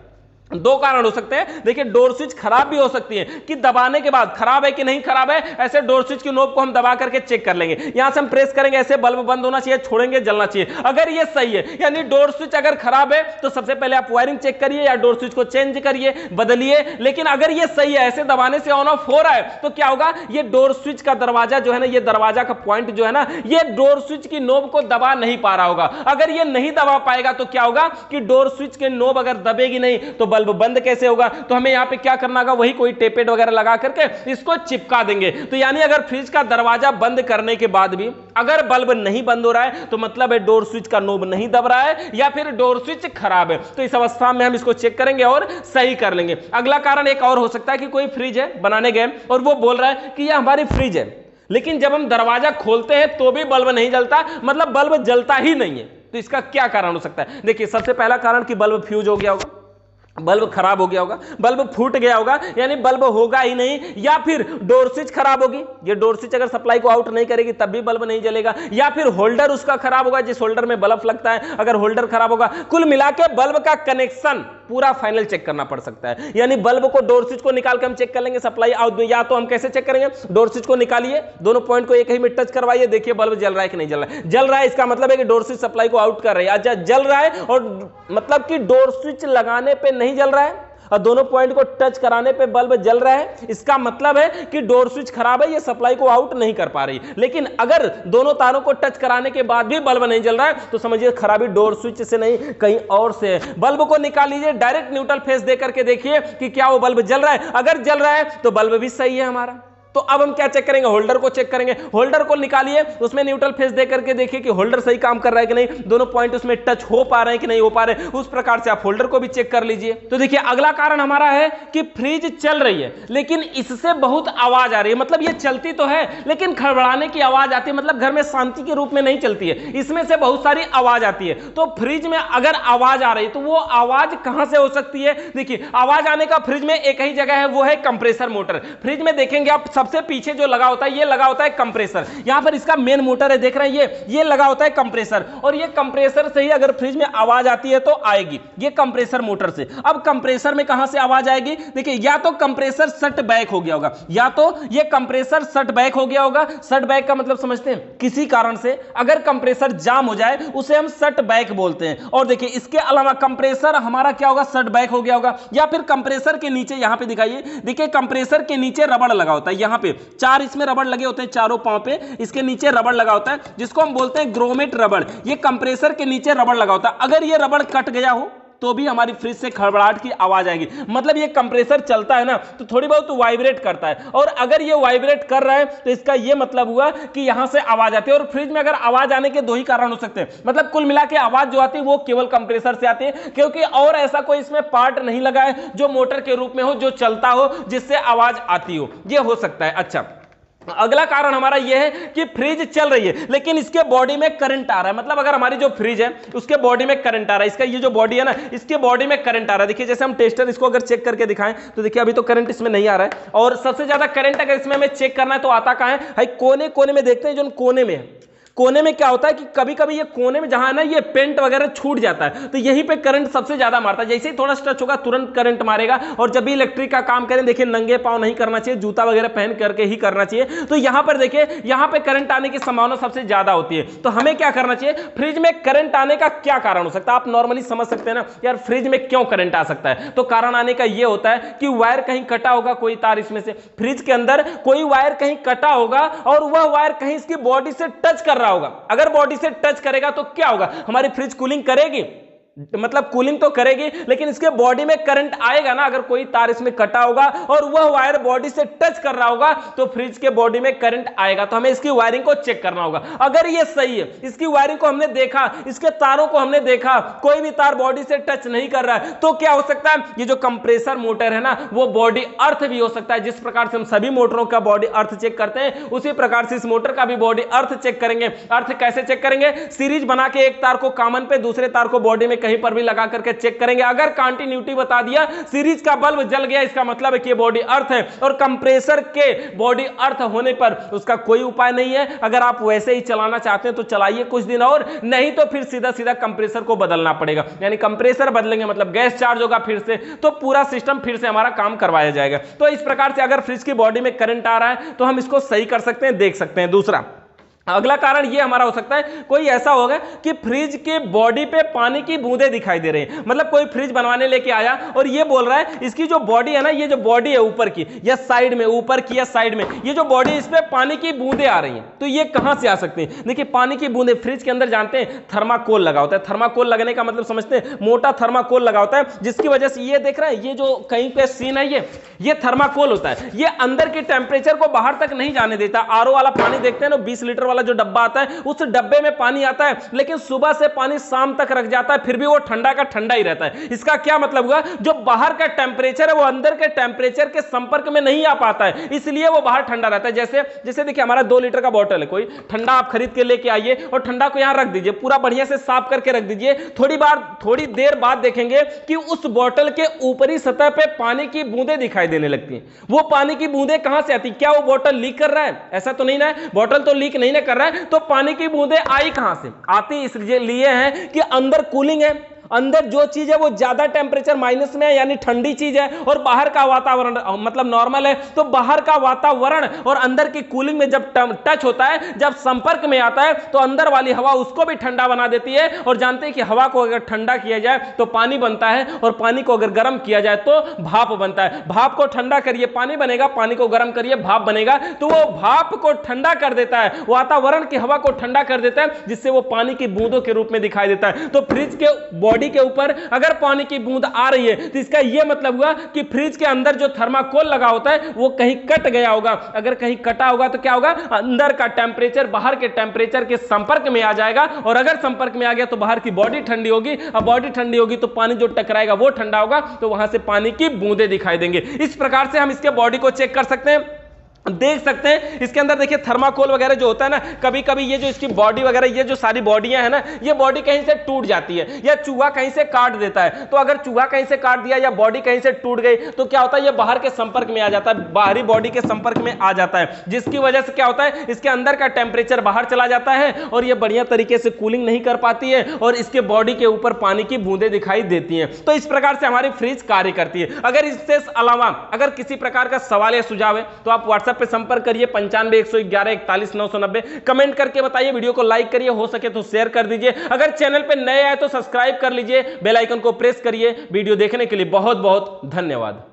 2 कारण हो सकते हैं, देखिए डोर स्विच खराब भी हो सकती है कि दबाने के बाद खराब है कि नहीं खराब है, ऐसे डोर स्विच की नोब को हम दबा करके चेक कर लेंगे। यहां से हम प्रेस करेंगे, ऐसे बल्ब बंद होना चाहिए, छोड़ेंगे जलना चाहिए। अगर ये सही है यानी डोर स्विच अगर खराब है तो सबसे पहले आप वायरिंग चेक करिए या डोर स्विच को चेंज करिए, बदलिए। लेकिन अगर ये सही है, ऐसे दबाने से ऑन ऑफ हो रहा है, तो क्या होगा? ये डोर स्विच का दरवाजा जो है ना, ये दरवाजा का पॉइंट जो है ना, ये डोर स्विच की नोब को दबा नहीं पा रहा होगा। अगर ये नहीं दबा पाएगा तो क्या होगा कि डोर स्विच के नोब अगर दबेगी नहीं तो बल्ब बंद कैसे होगा? तो हमें यहां पे क्या करना होगा? वही कोई टेपेट वगैरह लगा करके इसको चिपका देंगे। तो यानी अगर फ्रिज का दरवाजा बंद करने के बाद भी अगर बल्ब नहीं बंद हो रहा है तो मतलब है डोर स्विच का नोब नहीं दब रहा है या फिर डोर स्विच खराब है। तो इस अवस्था में हम इसको चेक करेंगे और सही कर लेंगे। अगला कारण एक और हो सकता है कि कोई फ्रिज है, बनाने गए और वो बोल रहा है कि यह हमारी फ्रिज है, लेकिन जब हम दरवाजा खोलते हैं तो भी बल्ब नहीं जलता, मतलब बल्ब जलता ही नहीं है। तो इसका क्या कारण हो सकता है? देखिए सबसे पहला कारण कि बल्ब फ्यूज हो गया होगा, बल्ब खराब हो गया होगा, बल्ब फूट गया होगा, यानी बल्ब होगा ही नहीं, या फिर डोर स्विच खराब होगी, ये डोर स्विच अगर सप्लाई को आउट नहीं करेगी तब भी बल्ब नहीं जलेगा, या फिर होल्डर उसका खराब होगा, जिस होल्डर में बल्ब लगता है अगर होल्डर खराब होगा। कुल मिला के बल्ब का कनेक्शन पूरा फाइनल चेक करना पड़ सकता है। यानी बल्ब को डोर स्विच को निकाल के हम चेक कर लेंगे सप्लाई आउट, या तो हम कैसे चेक करेंगे? डोर स्विच को निकालिए, दोनों पॉइंट को एक ही में टच करवाइए, देखिए बल्ब जल रहा है कि नहीं जल रहा है। जल रहा है इसका मतलब है कि डोर स्विच सप्लाई को आउट कर रही है। अच्छा जल रहा है और मतलब कि डोर स्विच लगाने पे नहीं जल रहा है और दोनों पॉइंट को टच कराने पे बल्ब जल रहा है, इसका मतलब है कि डोर स्विच खराब है, ये सप्लाई को आउट नहीं कर पा रही। लेकिन अगर दोनों तारों को टच कराने के बाद भी बल्ब नहीं जल रहा है तो समझिए खराबी डोर स्विच से नहीं कहीं और से है। बल्ब को निकाल लीजिए, डायरेक्ट न्यूट्रल फेस दे करके देखिए कि क्या वो बल्ब जल रहा है। अगर जल रहा है तो बल्ब भी सही है हमारा। तो अब हम क्या चेक करेंगे? होल्डर को चेक करेंगे। होल्डर को निकालिए, उसमें न्यूट्रल फेस दे करके देखिए कि होल्डर सही काम कर रहा है कि नहीं, दोनों पॉइंट उसमें टच हो पा रहे हैं कि नहीं हो पा रहे, उस प्रकार से आप होल्डर को भी चेक कर लीजिए। तो देखिए अगला कारण हमारा है कि फ्रिज चल रही है लेकिन इससे बहुत आवाज आ रही है, मतलब ये चलती तो है लेकिन खड़बड़ाने की आवाज आती है, मतलब घर में शांति के रूप में नहीं चलती है, इसमें से बहुत सारी आवाज आती है। तो फ्रिज में अगर आवाज आ रही है तो वो आवाज कहां से हो सकती है? देखिए आवाज आने का फ्रिज में एक ही जगह है, वो है कंप्रेसर मोटर। फ्रिज में देखेंगे आप सबसे पीछे जो लगा होता है ये लगा होता है कंप्रेसर, यहां पर इसका मेन मोटर है, देख रहे हैं ये लगा होता है कंप्रेसर, और ये कंप्रेसर से ही अगर फ्रिज में आवाज आती है तो आएगी, ये कंप्रेसर मोटर से। अब कंप्रेसर में कहां से आवाज आएगी? देखिए या तो कंप्रेसर सट बैक हो गया होगा, या तो ये कंप्रेसर सट बैक हो गया होगा। सट बैक का मतलब समझते हैं? किसी कारण से अगर कंप्रेसर जाम हो जाए उसे हम सट बैक बोलते हैं। और देखिए इसके अलावा कंप्रेसर हमारा क्या होगा? सट बैक हो गया होगा। या फिर कंप्रेसर के नीचे यहां पे दिखाइए, देखिए कंप्रेसर के नीचे रबड़ लगा होता है, यहां पे 4 इसमें रबड़ लगे होते हैं, चारों पांव पे इसके नीचे रबड़ लगा होता है जिसको हम बोलते हैं ग्रोमेट रबड़। ये कंप्रेसर के नीचे रबड़ लगा होता है, अगर ये रबड़ कट गया हो तो भी हमारी फ्रिज से खड़बड़ाहट की आवाज आएगी। मतलब ये कंप्रेसर चलता है ना तो थोड़ी बहुत वाइब्रेट करता है, और अगर ये वाइब्रेट कर रहा है तो इसका ये मतलब हुआ कि यहां से आवाज आती है। और फ्रिज में अगर आवाज आने के 2 ही कारण हो सकते हैं, मतलब कुल मिला के आवाज जो आती है वो केवल कंप्रेसर से आती है, क्योंकि और ऐसा कोई इसमें पार्ट नहीं लगा है जो मोटर के रूप में हो, जो चलता हो, जिससे आवाज आती हो, ये हो सकता है। अच्छा अगला कारण हमारा यह है कि फ्रिज चल रही है लेकिन इसके बॉडी में करंट आ रहा है। मतलब अगर हमारी जो फ्रिज है उसके बॉडी में करंट आ रहा है, इसका ये जो बॉडी है ना इसके बॉडी में करंट आ रहा है। देखिए जैसे हम टेस्टर इसको अगर चेक करके दिखाएं तो देखिए अभी तो करंट इसमें नहीं आ रहा है, और सबसे ज्यादा करंट अगर इसमें हमें चेक करना है तो आता कहां है भाई, कोने कोने में देखते हैं। जो कोने में है, कोने में क्या होता है कि कभी कभी ये कोने में जहां है ना ये पेंट वगैरह छूट जाता है, तो यहीं पे करंट सबसे ज्यादा मारता है। जैसे ही थोड़ा टच होगा तुरंत करंट मारेगा। और जब भी इलेक्ट्रिक का काम करें देखिए नंगे पांव नहीं करना चाहिए, जूता वगैरह पहन करके ही करना चाहिए। तो यहां पर देखिए यहां पे करंट आने की संभावना सबसे ज्यादा होती है। तो हमें क्या करना चाहिए, फ्रिज में करंट आने का क्या कारण हो सकता है। आप नॉर्मली समझ सकते हैं ना यार फ्रिज में क्यों करंट आ सकता है। तो कारण आने का यह होता है कि वायर कहीं कटा होगा, कोई तार इसमें से फ्रिज के अंदर कोई वायर कहीं कटा होगा और वह वायर कहीं इसकी बॉडी से टच कर रहा होगा। अगर बॉडी से टच करेगा तो क्या होगा, हमारी फ्रिज कूलिंग करेगी, मतलब कूलिंग तो करेगी लेकिन इसके बॉडी में करंट आएगा ना। अगर कोई तार इसमें कटा होगा और वह वायर बॉडी से टच कर रहा होगा तो फ्रिज के बॉडी में करंट आएगा। तो हमें इसकी वायरिंग को चेक करना होगा। अगर ये सही है, इसकी वायरिंग को हमने देखा, इसके तारों को हमने देखा, कोई भी तार बॉडी से टच नहीं कर रहा है, तो क्या हो सकता है, ये जो कंप्रेसर मोटर है ना वो बॉडी अर्थ भी हो सकता है। जिस प्रकार से हम सभी मोटरों का बॉडी अर्थ चेक करते हैं उसी प्रकार से इस मोटर का भी बॉडी अर्थ चेक करेंगे। अर्थ कैसे चेक करेंगे, सीरीज बना के एक तार को कॉमन पे दूसरे तार को बॉडी में कहीं पर भी लगा करके चेक करेंगे। अगर कंटिन्यूटी बता दिया, सीरीज का बल्ब जल गया, इसका मतलब है कि बॉडी अर्थ है। और कंप्रेसर के बॉडी अर्थ होने पर उसका कोई उपाय नहीं है। अगर आप वैसे ही चलाना चाहते हैं तो चलाइए कुछ दिन और, नहीं तो फिर सीधा सीधा कंप्रेसर को बदलना पड़ेगा। यानी कंप्रेसर बदलेंगे मतलब गैस चार्ज होगा फिर से, तो पूरा सिस्टम फिर से हमारा काम करवाया जाएगा। तो इस प्रकार से अगर फ्रिज की बॉडी में करंट आ रहा है तो हम इसको सही कर सकते हैं, देख सकते हैं। दूसरा अगला कारण ये हमारा हो सकता है, कोई ऐसा होगा कि फ्रिज के बॉडी पे पानी की बूंदें दिखाई दे रही हैं। मतलब कोई फ्रिज बनवाने लेके आया और ये बोल रहा है इसकी जो बॉडी है ना, ये जो बॉडी है ऊपर की या साइड में, ऊपर की या साइड में, ये जो बॉडी इस पे पानी की बूंदें आ रही हैं। तो ये कहां से आ सकती हैं, देखिए पानी की बूंदें फ्रिज के अंदर जानते हैं थर्माकोल लगा होता है। थर्माकोल लगने का मतलब समझते हैं, मोटा थर्माकोल लगा होता है जिसकी वजह से ये देख रहे हैं, ये जो कहीं पे सीन है ये थर्माकोल होता है। ये अंदर के टेम्परेचर को बाहर तक नहीं जाने देता। आरओ वाला पानी देखते हैं ना, 20 लीटर वाला जो डब्बा आता है उस डब्बे में पानी आता है, लेकिन सुबह से पानी शाम तक रख जाता है, फिर भी वो ठंडा का ठंडा ही रहता है। इसका क्या मतलब हुआ, जो बाहर का टेम्परेचर है वो अंदर के टेम्परेचर के संपर्क में नहीं आ पाता है, इसलिए वो बाहर ठंडा रहता है। जैसे देखिए हमारा 2 लीटर का बॉटल है, कोई ठंडा आप खरीद के लेके आइए और ठंडा को यहां रख दीजिए, पूरा बढ़िया से साफ करके रख दीजिए। थोड़ी देर बाद देखेंगे कि उस बॉटल के ऊपरी सतह पे पानी की बूंदें दिखाई देने लगती हैं। वो पानी की बूंदें कहां से आती, क्या वो बॉटल लीक कर रहा है, ऐसा तो नहीं ना, बॉटल तो लीक नहीं ना कर रहा है। तो पानी की बूंदें आई कहां से, आती इसलिए है कि अंदर कूलिंग है, अंदर जो चीज है वो ज्यादा टेम्परेचर माइनस में है यानी ठंडी चीज है, और बाहर का वातावरण मतलब नॉर्मल है। तो बाहर का वातावरण और अंदर की कूलिंग में जब टच होता है, जब संपर्क में आता है, तो अंदर वाली हवा उसको भी ठंडा बना देती है। और जानते हैं कि हवा को अगर ठंडा किया जाए तो पानी बनता है, और पानी को अगर गर्म किया जाए तो भाप बनता है। भाप को ठंडा करिए पानी बनेगा, पानी को गर्म करिए भाप बनेगा। तो वो भाप को ठंडा कर देता है, वातावरण की हवा को ठंडा कर देता है, जिससे वो पानी की बूंदों के रूप में दिखाई देता है। तो फ्रिज के बॉडी के ऊपर अगर पानी की बूंद आ रही है तो इसका यह मतलब हुआ कि फ्रिज के अंदर जो थर्माकोल लगा होता है वो कहीं कट गया होगा। अगर कहीं कटा होगा तो क्या होगा, अंदर का टेम्परेचर बाहर के टेम्परेचर के संपर्क में आ जाएगा, और अगर संपर्क में आ गया तो बाहर की बॉडी ठंडी होगी, और बॉडी ठंडी होगी तो पानी जो टकराएगा वो ठंडा होगा, तो वहां से पानी की बूंदें दिखाई देंगे। इस प्रकार से हम इसके बॉडी को चेक कर सकते हैं, देख सकते हैं। इसके अंदर देखिए थर्माकोल वगैरह जो होता है ना, कभी कभी ये जो इसकी बॉडी वगैरह, ये जो सारी बॉडियां है ना, ये बॉडी कहीं से टूट जाती है या चूहा कहीं से काट देता है। तो अगर चूहा कहीं से काट दिया या बॉडी कहीं से टूट गई तो क्या होता है, ये बाहर के संपर्क में आ जाता है, बाहरी बॉडी के संपर्क में आ जाता है, जिसकी वजह से क्या होता है, इसके अंदर का टेम्परेचर बाहर चला जाता है और ये बढ़िया तरीके से कूलिंग नहीं कर पाती है, और इसके बॉडी के ऊपर पानी की बूंदें दिखाई देती हैं। तो इस प्रकार से हमारी फ्रिज कार्य करती है। अगर इससे अलावा अगर किसी प्रकार का सवाल या सुझाव है तो आप व्हाट्सएप पे संपर्क करिए 95 111 41 990, कमेंट करके बताइए, वीडियो को लाइक करिए, हो सके तो शेयर कर दीजिए। अगर चैनल पे नए आए तो सब्सक्राइब कर लीजिए, बेल आइकन को प्रेस करिए। वीडियो देखने के लिए बहुत बहुत धन्यवाद।